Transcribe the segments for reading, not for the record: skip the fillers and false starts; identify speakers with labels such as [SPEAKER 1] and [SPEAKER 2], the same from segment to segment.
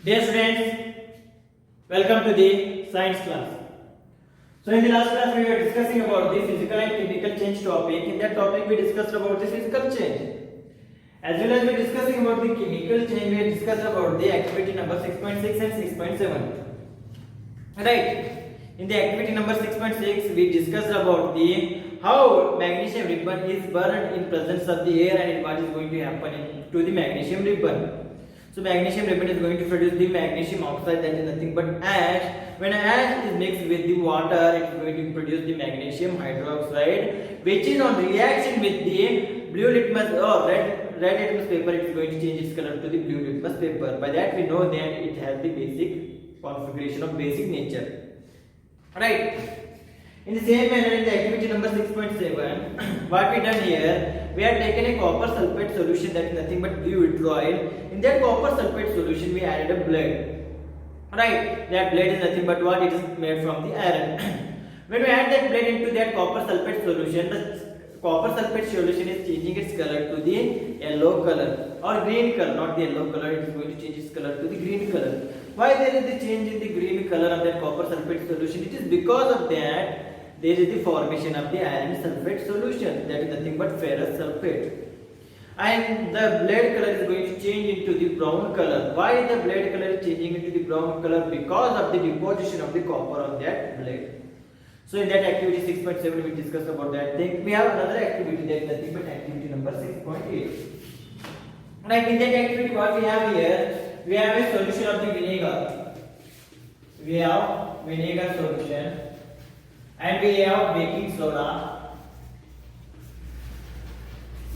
[SPEAKER 1] Dear students, welcome to the science class. So in the last class we were discussing about the physical and chemical change topic. In that topic we discussed about the physical change. As well as we were discussing about the chemical change, we discussed about the activity number 6.6 and 6.7. Right. In the activity number 6.6 we discussed about the how magnesium ribbon is burned in presence of the air and what is going to happen to the magnesium ribbon. So magnesium ribbon is going to produce the magnesium oxide, that is nothing but ash. When ash is mixed with the water, it is going to produce the magnesium hydroxide, which is on reaction with the blue litmus or red litmus paper. It is going to change its color to the blue litmus paper. By that we know that it has the basic configuration of basic nature. Right. In the same manner, in the activity number 6.7, what we done here, we have taken a copper sulfate solution, that is nothing but blue vitriol. In that copper sulfate solution, we added a blood. Right, that blood is nothing but what? It is made from the iron. When we add that blood into that copper sulfate solution, the copper sulfate solution is changing its color to the yellow color or green color, not the yellow color. It is going to change its color to the green color. Why there is the change in the green color of that copper sulfate solution? It is because of that there is the formation of the iron sulfate solution, that is nothing but ferrous sulfate. And the blood color is going to change into the brown color. Why the blood color is changing into the brown color? Because of the deposition of the copper on that blood. So in that activity 6.7 we discussed about that thing. We have another activity, that is nothing but activity number 6.8. Right, in that activity what we have here, we have a solution of the vinegar. We have vinegar solution. And we have baking soda.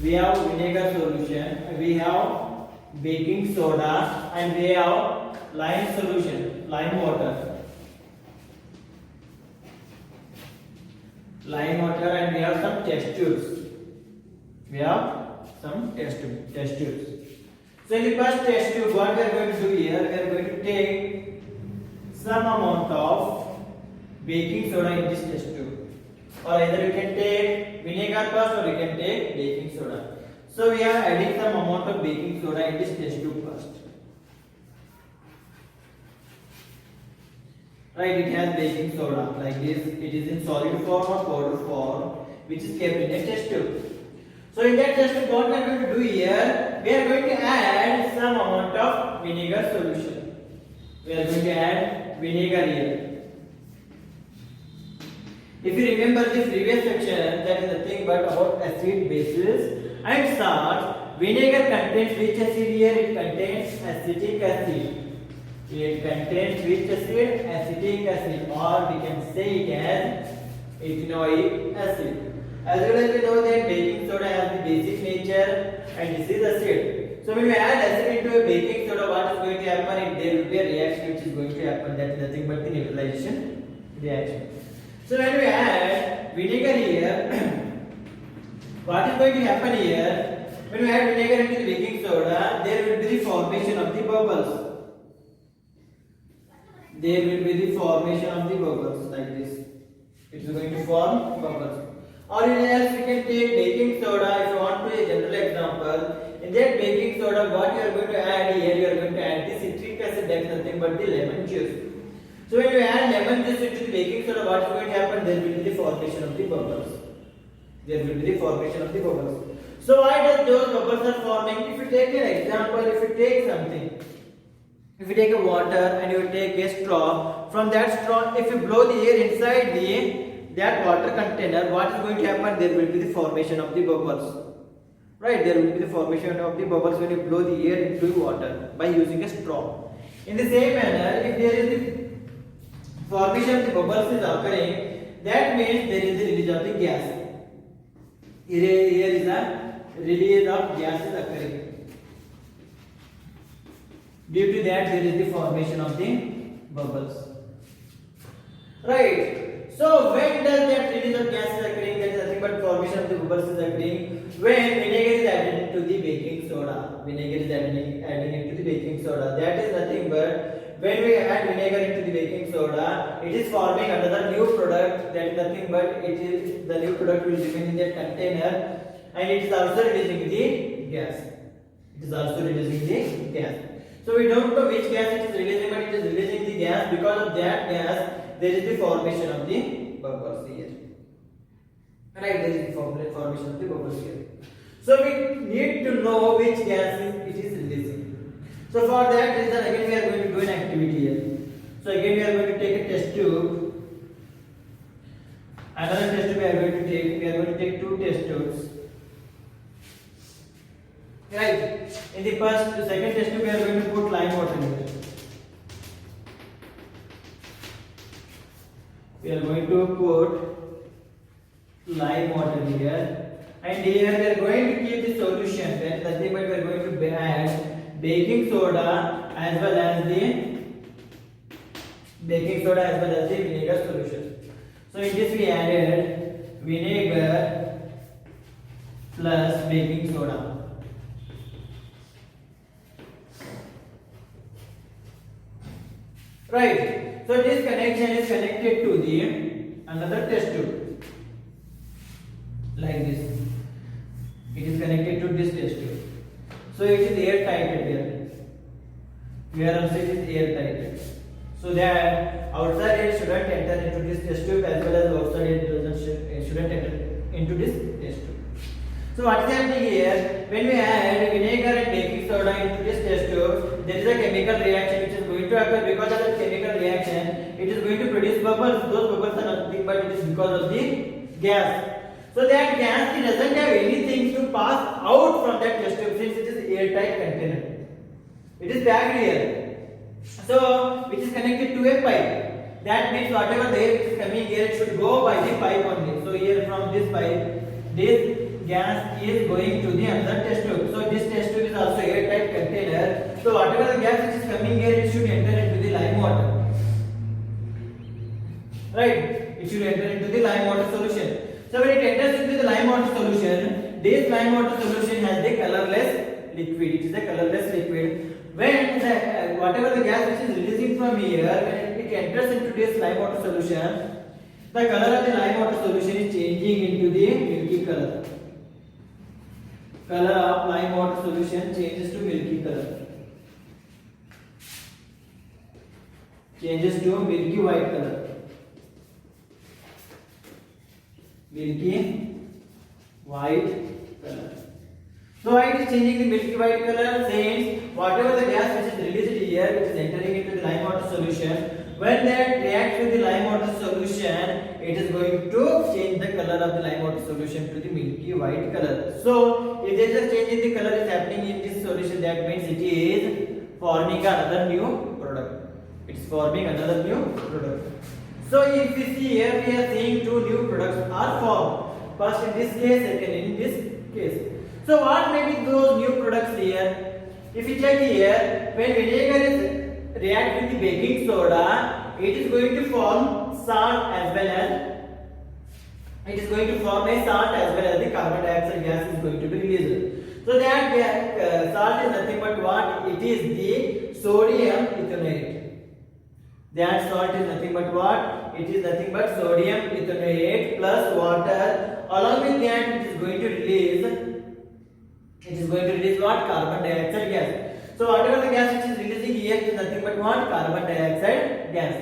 [SPEAKER 1] We have vinegar solution. We have baking soda, and we have lime solution, lime water. Lime water, and we have some test tubes. We have some test tubes. So in the first test tube, what we are going to do here, we are going to take some amount of baking soda in this test tube, or either you can take vinegar first or you can take baking soda. So we are adding some amount of baking soda in this test tube first. Right, it has baking soda like this. It is in solid form or powder form, which is kept in a test tube. So in that test tube, what we are going to do here, we are going to add some amount of vinegar solution. We are going to add vinegar here. If you remember the previous section, that is nothing but about acid, bases and salts. Vinegar contains which acid here? It contains acetic acid. It contains which acid? Acetic acid, or we can say it as ethanoic acid. As well as we know that baking soda has the basic nature and this is acid. So when we add acid into a baking soda, what is going to happen? There will be a reaction which is going to happen, that is nothing but the neutralization reaction. So when we add vinegar here, what is going to happen here? When we add vinegar into the baking soda, there will be the formation of the bubbles. There will be the formation of the bubbles like this. It is going to form bubbles. Or else we can take baking soda. If you want to a general example, in that baking soda, what you are going to add here? You are going to add the citric acid, that is nothing but the lemon juice. So when you add lemon juice into the baking soda, what is going to happen? There will be the formation of the bubbles. There will be the formation of the bubbles. So why does those bubbles are forming? If you take an example, if you take something, if you take a water and you take a straw, from that straw, if you blow the air inside that water container, what is going to happen? There will be the formation of the bubbles. Right? There will be the formation of the bubbles when you blow the air into water by using a straw. In the same manner, if there is the formation of the bubbles is occurring, that means there is the release of the gas. Here is a release of gas is occurring. Due to that, there is the formation of the bubbles. Right. So when does that release of gas is occurring? That is nothing but formation of the bubbles is occurring when vinegar is added to the baking soda. Vinegar is adding into the baking soda. That is nothing but when we add vinegar into the baking soda, it is forming another new product. That is nothing but it is the new product will remain in that container, and it is also releasing the gas. It is also releasing the gas. So we don't know which gas it is releasing, but it is releasing the gas. Because of that gas, there is the formation of the bubbles here. Right, there is the formation of the bubbles here. So we need to know which gas it is releasing. So for that reason, again we are going to do an activity here. So again we are going to take a test tube. Another test tube we are going to take. We are going to take two test tubes. Right. In the second test tube we are going to put lime water here. We are going to put lime water here, and here we are going to keep the solution. That is nothing but we are going to add baking soda as well as the vinegar solution. So in this we added vinegar plus baking soda. Right. So this connection is connected to the another test tube like this. It is connected to this test tube. So it is airtight here. Here also it is airtight. So that outside air shouldn't enter into this test tube as well as outside air shouldn't enter into this test tube. So what is happening here? When we add vinegar and baking soda into this test tube, there is a chemical reaction which is going to occur. Because of that chemical reaction, it is going to produce bubbles. Those bubbles are nothing but it is because of the gas. So that gas, it doesn't have anything to pass out from that test tube since it is airtight container. It is packed here. So which is connected to a pipe. That means whatever the air which is coming here, it should go by the pipe only. So here from this pipe, this gas is going to the another test tube. So this test tube is also airtight container. So whatever the gas which is coming here, it should enter into the lime water. Right? It should enter into the lime water solution. So when it enters into the lime water solution, this lime water solution has the colorless liquid. It is a colorless liquid. When whatever the gas which is releasing from here, when it enters into this lime water solution, the color of the lime water solution is changing into the milky color. Color of lime water solution changes to milky color. Changes to milky white color. Milky white color. So why it is changing the milky white color? Since whatever the gas which is released here, which is entering into the lime water solution, when that reacts with the lime water solution, it is going to change the color of the lime water solution to the milky white color. So if there is a change in the color is happening in this solution, that means it is forming another new product. It is forming another new product. So if we see here, we are seeing two new products are formed. First in this case, second in this case. So what may be those new products here? If you check here, when vinegar is react with the baking soda, it is going to form salt as well as the carbon dioxide gas is going to be released. So that salt is nothing but what? It is the sodium ethanoate. That salt is nothing but what? It is nothing but sodium ethanoate plus water. Along with that, it is going to release what? Carbon dioxide gas. So whatever the gas which is releasing here is nothing but what? Carbon dioxide gas.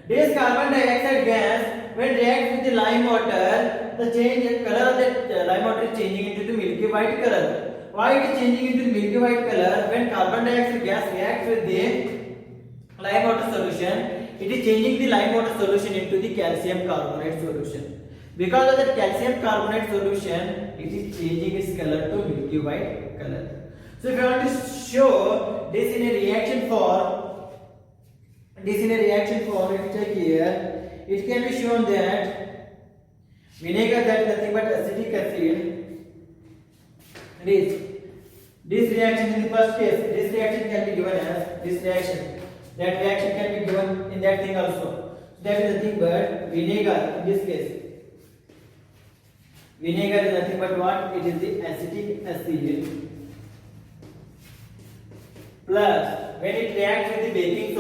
[SPEAKER 1] This carbon dioxide gas, when reacts with the lime water, the color of the lime water is changing into the milky white color. Why it is changing into the milky white color? When carbon dioxide gas reacts with the lime water solution, it is changing the lime water solution into the calcium carbonate solution. Because of that calcium carbonate solution, it is changing its color to milky white color. So if you want to show this in a reaction form, if you check here, it can be shown that vinegar, that is nothing but acetic acid. This reaction in the first case, this reaction can be given as this reaction. That reaction can be given in that thing also. So that is nothing but vinegar in this case. Vinegar is nothing but what? It is the acetic acid plus when it reacts with the baking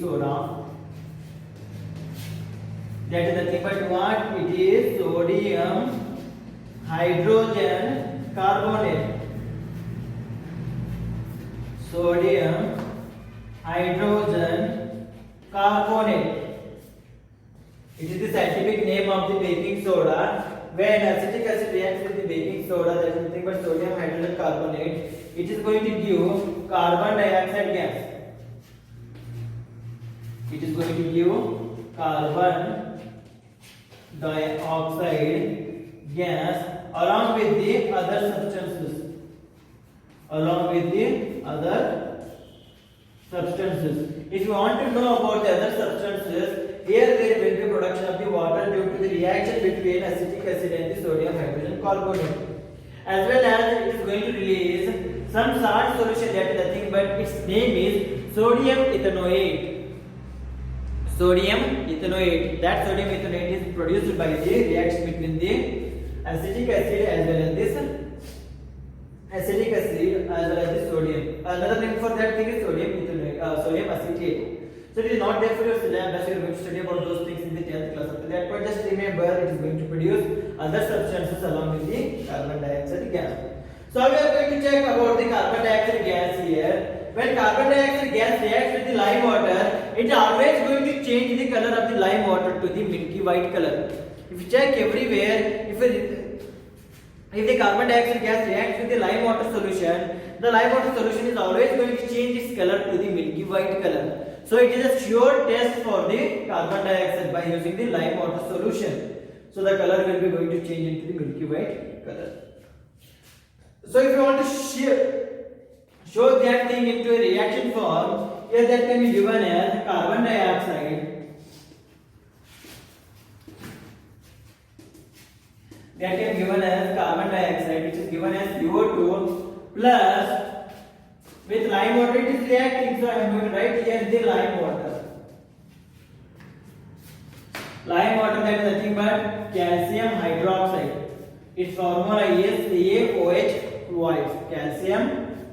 [SPEAKER 1] soda. That is nothing but what? It is sodium hydrogen carbonate. sodium hydrogen carbonate. It is the scientific name of the baking soda. When acetic acid reacts with the baking soda, that is nothing but sodium hydrogen carbonate, it is going to give carbon dioxide gas. It is going to give carbon dioxide gas along with the other substances. Along with the other substances. If you want to know about the other substances, here there will be production of the water due to the reaction between acetic acid and the sodium hydrogen carbonate. As well as it is going to release some salt solution that is nothing but its name is sodium ethanoate. Sodium ethanoate. That sodium ethanoate is produced by the reaction between the acetic acid as well as this acetic acid as well as the sodium. Another name for that thing is sodium ethanoate, sodium acetate. So it is not there for your syllabus. You are going to study about those things in the 10th class. After that, but just remember it is going to produce other substances along with the carbon dioxide gas. So we are going to check about the carbon dioxide gas here. When carbon dioxide gas reacts with the lime water, it is always going to change the color of the lime water to the milky white color. If you check everywhere, if the carbon dioxide gas reacts with the lime water solution, the lime water solution is always going to change its color to the milky white color. So it is a sure test for the carbon dioxide by using the lime water solution. So the color will be going to change into the milky white color. So if you want to show that thing into a reaction form, here that can be given as carbon dioxide. That can be given as carbon dioxide, which is given as CO2 plus with lime water. It is reacting, so I am going to write here the lime water. Lime water, that is nothing but calcium hydroxide. Its formula is CaOH twice. Calcium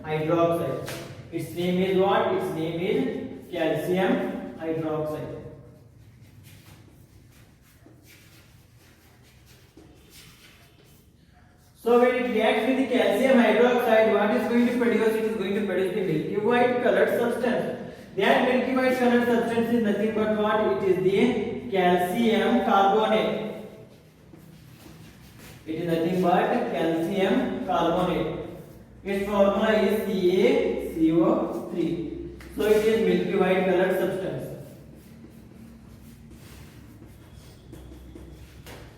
[SPEAKER 1] hydroxide. Its name is what? Its name is calcium hydroxide. So when it reacts with the calcium hydroxide, what is going to produce? It is going to produce the milky white colored substance. That milky white colored substance is nothing but what? It is the calcium carbonate. It is nothing but calcium carbonate. Its formula is CaCO3. So it is milky white colored substance.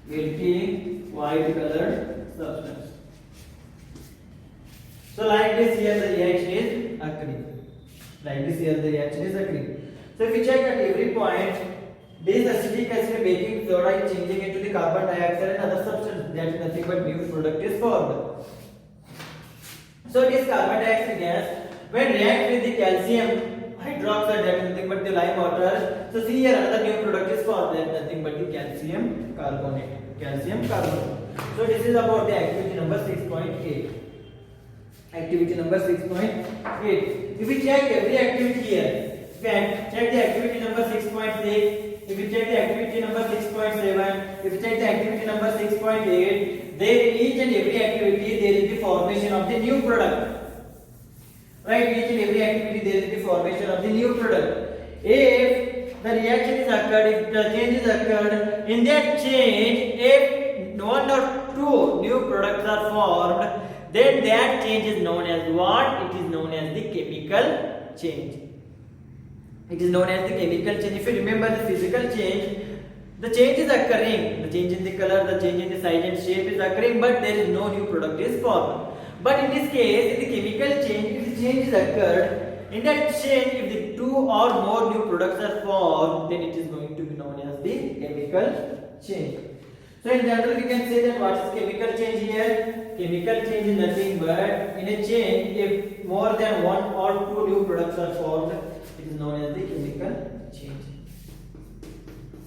[SPEAKER 1] Milky white colored substance. So like this here the reaction is occurring. Like this here the reaction is occurring. So if we check at every point, this acetic acid baking soda is changing into the carbon dioxide and other substance, that is nothing but new product is formed. So this carbon dioxide gas when react with the calcium hydroxide, that is nothing but the lime water. So see here another new product is formed, that is nothing but the calcium carbonate. Calcium carbonate. So this is about the activity number 6.8. Activity number 6.8. If we check every activity here, check the activity number 6.6. If we check the activity number 6.7, if we check the activity number 6.8, there in each and every activity there is the formation of the new product. Right? Each and every activity there is the formation of the new product. If the reaction is occurred, if the change is occurred, in that change, if one or two new products are formed, then that change is known as what? It is known as the chemical change. It is known as the chemical change. If you remember the physical change, the change is occurring. The change in the color, the change in the size and shape is occurring, but there is no new product is formed. But in this case, in the chemical change, if the change is occurred, in that change, if the two or more new products are formed, then it is going to be known as the chemical change. So in general, we can say that what is chemical change here? Chemical change is nothing but in a chain, if more than one or two new products are formed, it is known as the chemical change.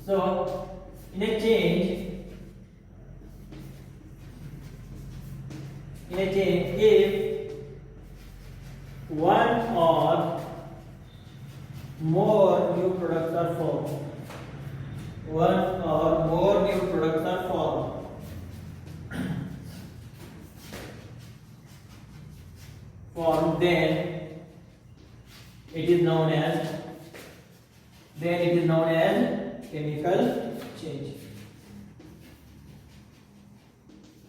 [SPEAKER 1] So in a change, if one or more new products are formed, one or more new products are formed, then it is known as chemical change.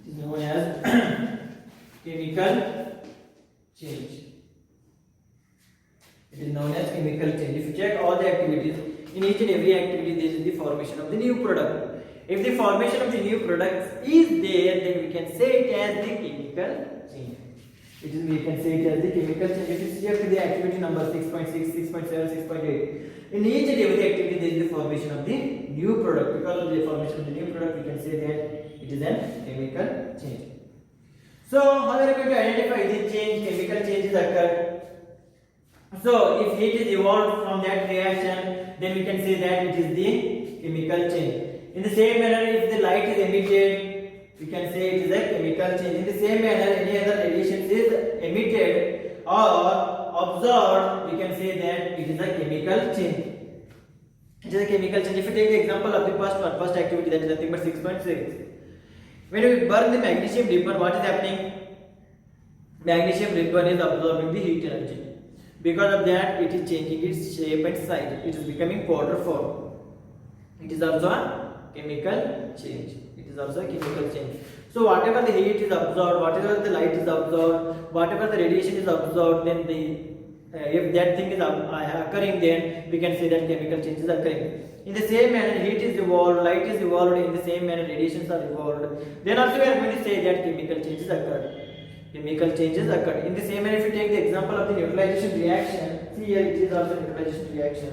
[SPEAKER 1] It is known as chemical change. It is known as chemical change. If you check all the activities, in each and every activity there is the formation of the new product. If the formation of the new product is there, then we can say it as the chemical change. We can say it as the chemical change. If you check the activity number 6.6, 6.7, 6.8, in each and every activity there is the formation of the new product. Because of the formation of the new product, we can say that it is a chemical change. So, how are we going to identify the change? Chemical changes occur. So, if heat is evolved from that reaction, then we can say that it is the chemical change. In the same manner, if the light is emitted, we can say it is a chemical change. In the same manner, any other radiation is emitted or absorbed, we can say that it is a chemical change. It is a chemical change. If you take the example of the first activity, that is nothing but 6.6. When we burn the magnesium ribbon, what is happening? Magnesium ribbon is absorbing the heat energy. Because of that, it is changing its shape and size. It is becoming powder form. It is also a chemical change. It is also a chemical change. So whatever the heat is absorbed, whatever the light is absorbed, whatever the radiation is absorbed, then if that thing is occurring, then we can say that chemical change is occurring. In the same manner, heat is evolved, light is evolved. In the same manner, radiations are evolved. Then also we are going to say that chemical changes occurred. Chemical changes occurred. In the same manner, if you take the example of the neutralization reaction, see here it is also neutralization reaction.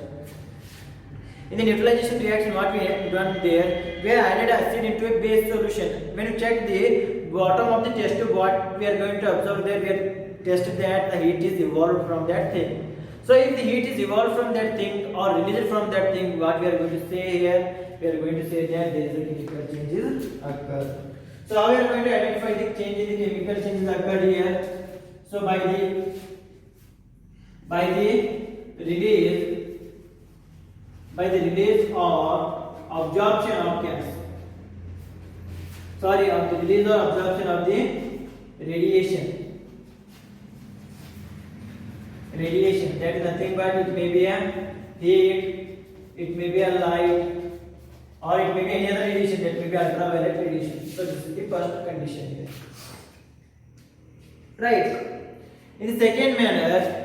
[SPEAKER 1] In the neutralization reaction, what we have done there, we have added acid into a base solution. When you check the bottom of the test tube, what we are going to observe there, we have tested that the heat is evolved from that thing. So if the heat is evolved from that thing or released from that thing, what we are going to say here, we are going to say that there is a chemical changes occur. So how we are going to identify the change in the chemical changes occurred here? So by the release or absorption of gas. Sorry, of the release or absorption of the radiation. Radiation, that is nothing but it may be a heat, it may be a light, or it may be any other radiation, that may be ultraviolet radiation. So this is the first condition here. Right. In the second manner,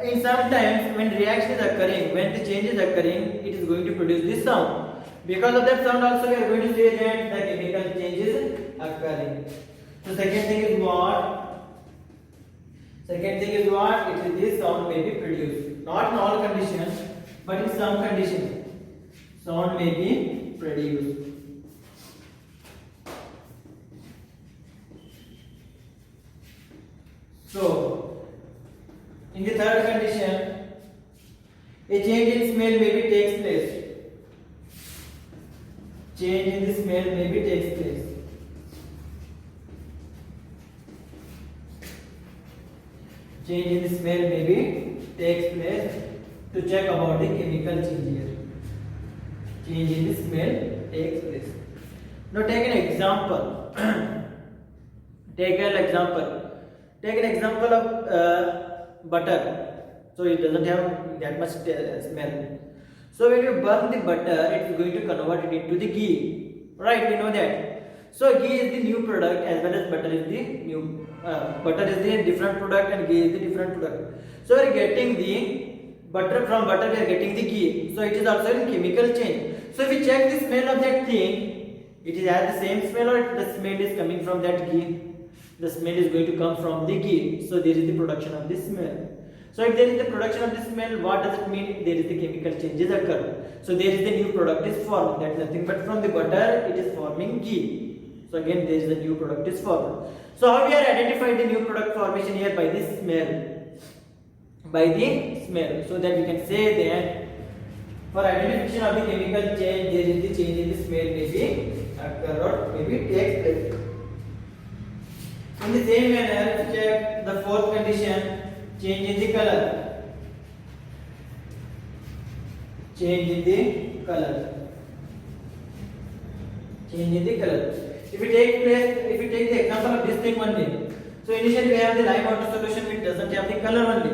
[SPEAKER 1] in sometimes when reaction is occurring, when the change is occurring, it is going to produce this sound. Because of that sound also we are going to say that the chemical change is occurring. So second thing is what? Second thing is what? It is this sound may be produced. Not in all conditions, but in some conditions, sound may be produced. So, in the third condition, a change in smell maybe takes place. Change in the smell maybe takes place. Change in the smell maybe takes place. To check about the chemical change here. Change in the smell takes place. Now take an example. Take an example of butter. So it doesn't have that much smell. So when you burn the butter, it is going to convert it into the ghee. Right, we know that. So ghee is the new product as well as butter is the new. Butter is the different product and ghee is the different product. So we are getting the butter from butter, we are getting the ghee. So it is also a chemical change. So if we check the smell of that thing, it is has the same smell or the smell is coming from that ghee. The smell is going to come from the ghee. So there is the production of the smell. So if there is the production of the smell, what does it mean? There is the chemical changes occur. So there is the new product is formed. That is nothing but from the butter it is forming ghee. So again there is the new product is formed. So how we are identifying the new product formation here? By the smell. By the smell. So that we can say that for identification of the chemical change, there is the change in the smell maybe occur or maybe takes place. In the same manner, check the fourth condition, change in the color. Change in the color. Change in the color. If we take the example of this thing only. So initially we have the lime water solution which doesn't have the color only.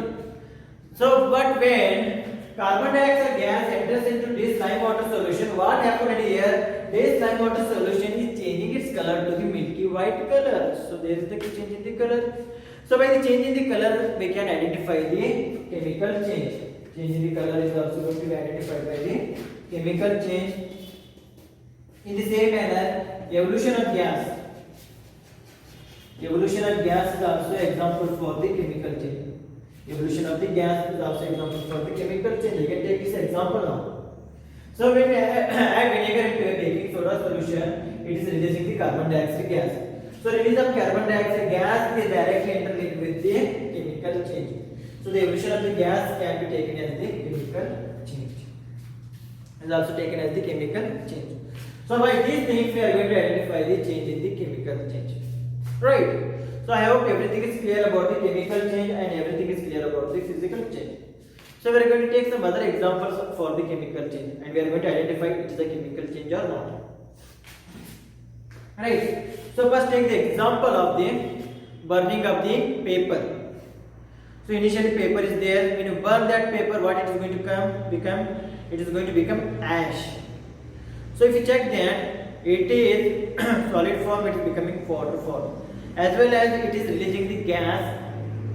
[SPEAKER 1] So, but when carbon dioxide gas enters into this lime water solution, what happened here? This lime water solution is changing its color to the milky white color. So, there is the change in the color. So, by the change in the color, we can identify the chemical change. Change in the color is also going to be identified by the chemical change. In the same manner, evolution of gas. Evolution of gas is also example for the chemical change. Evolution of the gas is also example for the chemical change. You can take this example now. So when we add vinegar into a baking soda solution, it is releasing the carbon dioxide gas. So release of carbon dioxide gas is directly interlinked with the chemical change. So the evolution of the gas can be taken as the chemical change. Is also taken as the chemical change. So by these things we are going to identify the change in the chemical change. Right. So I hope everything is clear about the chemical change and everything is clear about the physical change. So we are going to take some other examples for the chemical change and we are going to identify it is a chemical change or not. Right. So first take the example of the burning of the paper. So initially paper is there. When you burn that paper, what it is going to become? It is going to become ash. So if you check that it is solid form, it is becoming water form. As well as it is releasing the gas.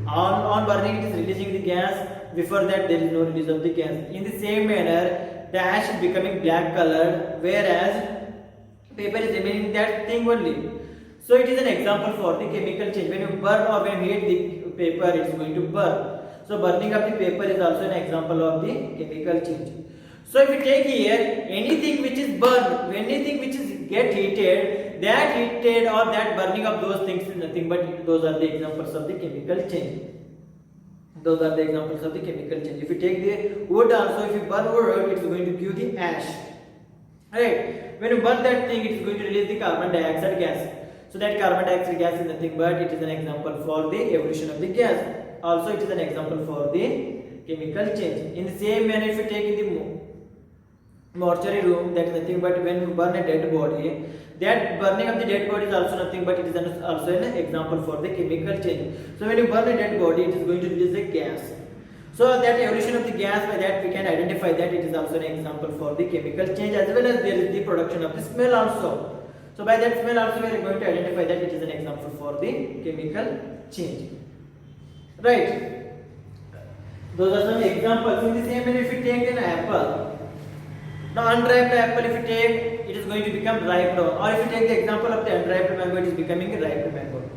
[SPEAKER 1] On burning, it is releasing the gas. Before that, there is no release of the gas. In the same manner, the ash is becoming black color, whereas paper is remaining that thing only. So it is an example for the chemical change. When you burn or when you heat the paper, it is going to burn. So burning of the paper is also an example of the chemical change. So if you take here anything which is burned, anything which is get heated, that heated or that burning of those things is nothing but those are the examples of the chemical change. Those are the examples of the chemical change. If you take the wood also, if you burn wood, it is going to give the ash. Right? When you burn that thing, it is going to release the carbon dioxide gas. So that carbon dioxide gas is nothing but it is an example for the evolution of the gas. Also, it is an example for the chemical change. In the same manner, if you take in the mortuary room, that is nothing but when you burn a dead body, that burning of the dead body is also nothing but it is also an example for the chemical change. So when you burn a dead body, it is going to release a gas. So that evolution of the gas, by that we can identify that it is also an example for the chemical change, as well as there is the production of the smell also. So by that smell also we are going to identify that it is an example for the chemical change. Right? Those are some examples. In the same way, if you take an apple, now unripe apple, if you take, it is going to become ripe. Or if you take the example of the unripe mango, it is becoming a ripe mango.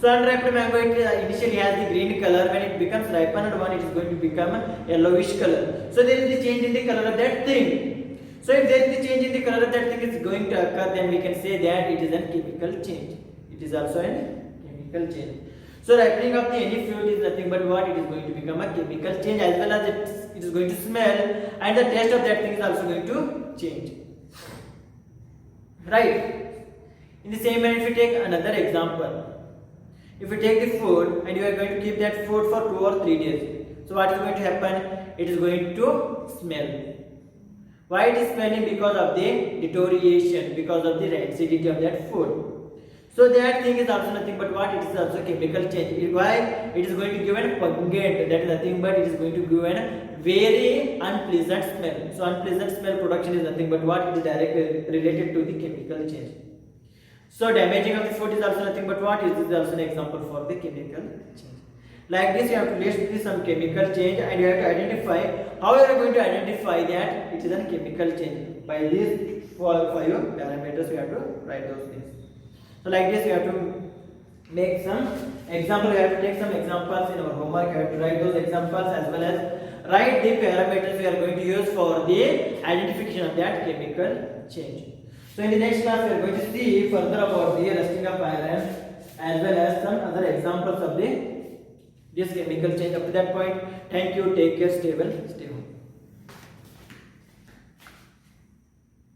[SPEAKER 1] So unripe mango, it initially has the green color. When it becomes ripened one, it is going to become a yellowish color. So there is the change in the color of that thing. So if there is the change in the color of that thing is going to occur, then we can say that it is a chemical change. It is also a chemical change. So ripening of the any fruit is nothing but what? It is going to become a chemical change, as well as it is going to smell and the taste of that thing is also going to change. Right? In the same way, if you take another example, if you take the food and you are going to keep that food for 2 or 3 days, so what is going to happen? It is going to smell. Why it is smelling? Because of the deterioration, because of the acidity of that food. So that thing is also nothing but what? It is also chemical change. Why? It is going to give a pungent, that is nothing but it is going to give a very unpleasant smell. So unpleasant smell production is nothing but what? It is directly related to the chemical change. So damaging of the food is also nothing but what? It is also an example for the chemical change. Like this, you have to list some chemical change and you have to identify how you are going to identify that it is a chemical change. By these 5 parameters, you have to write those things. So like this, you have to make some example. You have to take some examples in our homework. You have to write those examples as well as write the parameters we are going to use for the identification of that chemical change. So in the next class, we are going to see further about the rusting of iron as well as some other examples of this chemical change. Up to that point, thank you. Take care. Stay well.